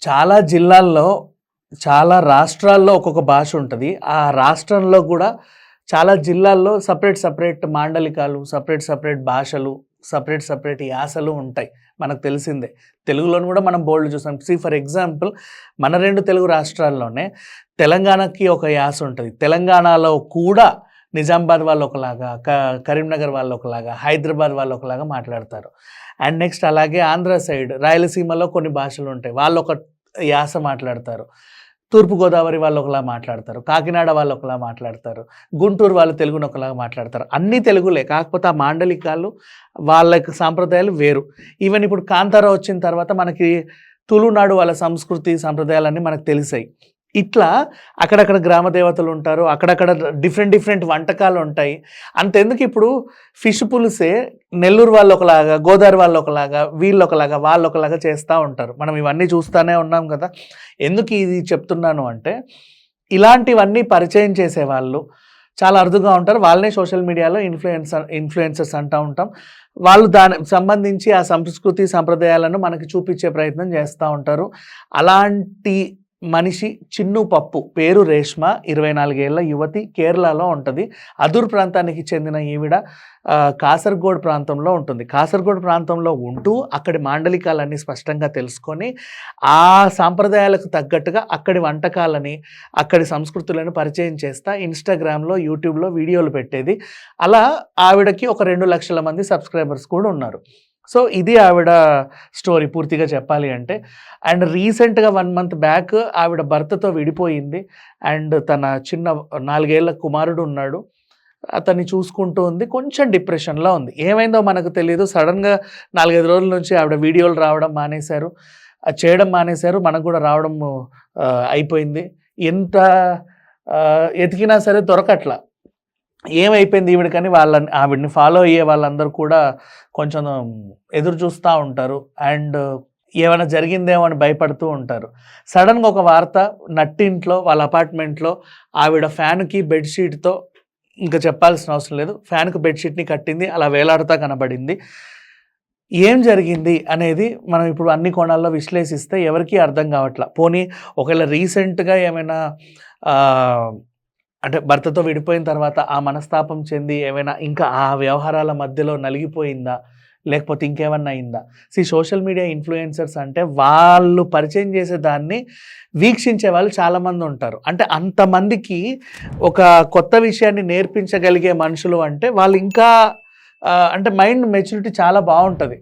చాలా జిల్లాల్లో, చాలా రాష్ట్రాల్లో ఒక్కొక్క భాష ఉంటది. ఆ రాష్ట్రంలో గూడా చాలా జిల్లాల్లో సెపరేట్ మాండలికాలు, సెపరేట్ భాషలు, సెపరేట్ యాసలు ఉంటాయి. మనకు తెలిసిందే. తెలుగులోను గూడా మనం బోలెడు చూసాం. ఫర్ ఎగ్జాంపుల్ మన 2 తెలుగు రాష్ట్రాల్లోనే తెలంగాణకి ఒక యాస ఉంటది. తెలంగాణలో కూడా నిజామాబాద్ వాళ్ళు ఒకలాగా, కరీంనగర్ వాళ్ళు ఒకలాగా, హైదరాబాద్ వాళ్ళు ఒకలాగా మాట్లాడతారు. అండ్ నెక్స్ట్ అలాగే ఆంధ్ర సైడ్ రాయలసీమలో కొన్ని భాషలు ఉంటాయి. వాళ్ళొక యాస మాట్లాడతారు. తూర్పుగోదావరి వాళ్ళు ఒకలా మాట్లాడతారు. కాకినాడ వాళ్ళు ఒకలా మాట్లాడతారు. గుంటూరు వాళ్ళు తెలుగుని ఒకలాగా మాట్లాడతారు. అన్నీ తెలుగులే. కాకపోతే ఆ మాండలికాలు వాళ్ళకి సాంప్రదాయాలు వేరు. ఈవెన్ ఇప్పుడు కాంతారా వచ్చిన తర్వాత మనకి తులునాడు వాళ్ళ సంస్కృతి, సంప్రదాయాలన్నీ మనకు తెలిసాయి. ఇట్లా అక్కడక్కడ గ్రామ దేవతలు ఉంటారు. అక్కడక్కడ డిఫరెంట్ వంటకాలు ఉంటాయి. అంతెందుకు ఇప్పుడు ఫిష్ పులుసే నెల్లూరు వాళ్ళు ఒకలాగా, గోదావరి వాళ్ళు ఒకలాగా, వీళ్ళు ఒకలాగా, వాళ్ళు ఒకలాగా చేస్తూ ఉంటారు. మనం ఇవన్నీ చూస్తూనే ఉన్నాం కదా. ఎందుకు ఇది చెప్తున్నాను అంటే, ఇలాంటివన్నీ పరిచయం చేసేవాళ్ళు చాలా అరుదుగా ఉంటారు. వాళ్ళనే సోషల్ మీడియాలో ఇన్ఫ్లుయెన్సర్స్ అంటూ ఉంటాం. వాళ్ళు దానికి సంబంధించి ఆ సంస్కృతి సంప్రదాయాలను మనకి చూపించే ప్రయత్నం చేస్తూ ఉంటారు. అలాంటి మనిషి చిన్ను పప్పు, పేరు రేష్మ, 24 ఏళ్ల యువతి, కేరళలో ఉంటుంది. అదూర్ ప్రాంతానికి చెందిన ఈవిడ కాసర్గోడ్ ప్రాంతంలో ఉంటుంది. కాసర్గోడ్ ప్రాంతంలో ఉంటూ అక్కడి మాండలికాలన్నీ స్పష్టంగా తెలుసుకొని ఆ సాంప్రదాయాలకు తగ్గట్టుగా అక్కడి వంటకాలని, అక్కడి సంస్కృతులను పరిచయం చేస్తా ఇన్స్టాగ్రామ్లో, యూట్యూబ్లో వీడియోలు పెట్టేది. అలా ఆవిడకి ఒక 2 లక్షల మంది సబ్స్క్రైబర్స్ కూడా ఉన్నారు. సో ఇది ఆవిడ స్టోరీ పూర్తిగా చెప్పాలి అంటే. అండ్ రీసెంట్గా 1 మంత్ బ్యాక్ ఆవిడ భర్తతో విడిపోయింది. అండ్ తన చిన్న 4 ఏళ్ల కుమారుడు ఉన్నాడు. అతన్ని చూసుకుంటూ ఉంది. కొంచెం డిప్రెషన్లో ఉంది. ఏమైందో మనకు తెలియదు. సడన్గా 4-5 రోజుల నుంచి ఆవిడ వీడియోలు రావడం మానేశారు, చేయడం మానేశారు. మనకు కూడా రావడం అయిపోయింది. ఎంత ఎతికినా సరే దొరకట్లా. ఏమైపోయింది ఈవిడకని ఆవిడని ఫాలో అయ్యే వాళ్ళందరూ కూడా కొంచెం ఎదురు చూస్తూ ఉంటారు. అండ్ ఏమైనా జరిగిందేమో అని భయపడుతూ ఉంటారు. సడన్గా ఒక వార్త, నట్టింట్లో వాళ్ళ అపార్ట్మెంట్లో ఆవిడ ఫ్యాన్కి బెడ్షీట్తో, ఇంకా చెప్పాల్సిన అవసరం లేదు, ఫ్యాన్కి బెడ్షీట్ని కట్టింది, అలా వేలాడుతూ కనబడింది. ఏం జరిగింది అనేది మనం ఇప్పుడు అన్ని కోణాల్లో విశ్లేషిస్తే ఎవరికీ అర్థం కావట్లా. పోనీ ఒకవేళ రీసెంట్గా ఏమైనా అంటే భర్తతో విడిపోయిన తర్వాత ఆ మనస్తాపం చెంది ఏమైనా ఇంకా ఆ వ్యవహారాల మధ్యలో నలిగిపోయిందా, లేకపోతే ఇంకేమన్నా అయిందా? సోషల్ మీడియా ఇన్ఫ్లుయెన్సర్స్ అంటే వాళ్ళు పరిచయం చేసే దాన్ని వీక్షించే వాళ్ళు చాలామంది ఉంటారు. అంటే అంతమందికి ఒక కొత్త విషయాన్ని నేర్పించగలిగే మనుషులు అంటే వాళ్ళు ఇంకా అంటే మైండ్ మెచ్యూరిటీ చాలా బాగుంటుంది.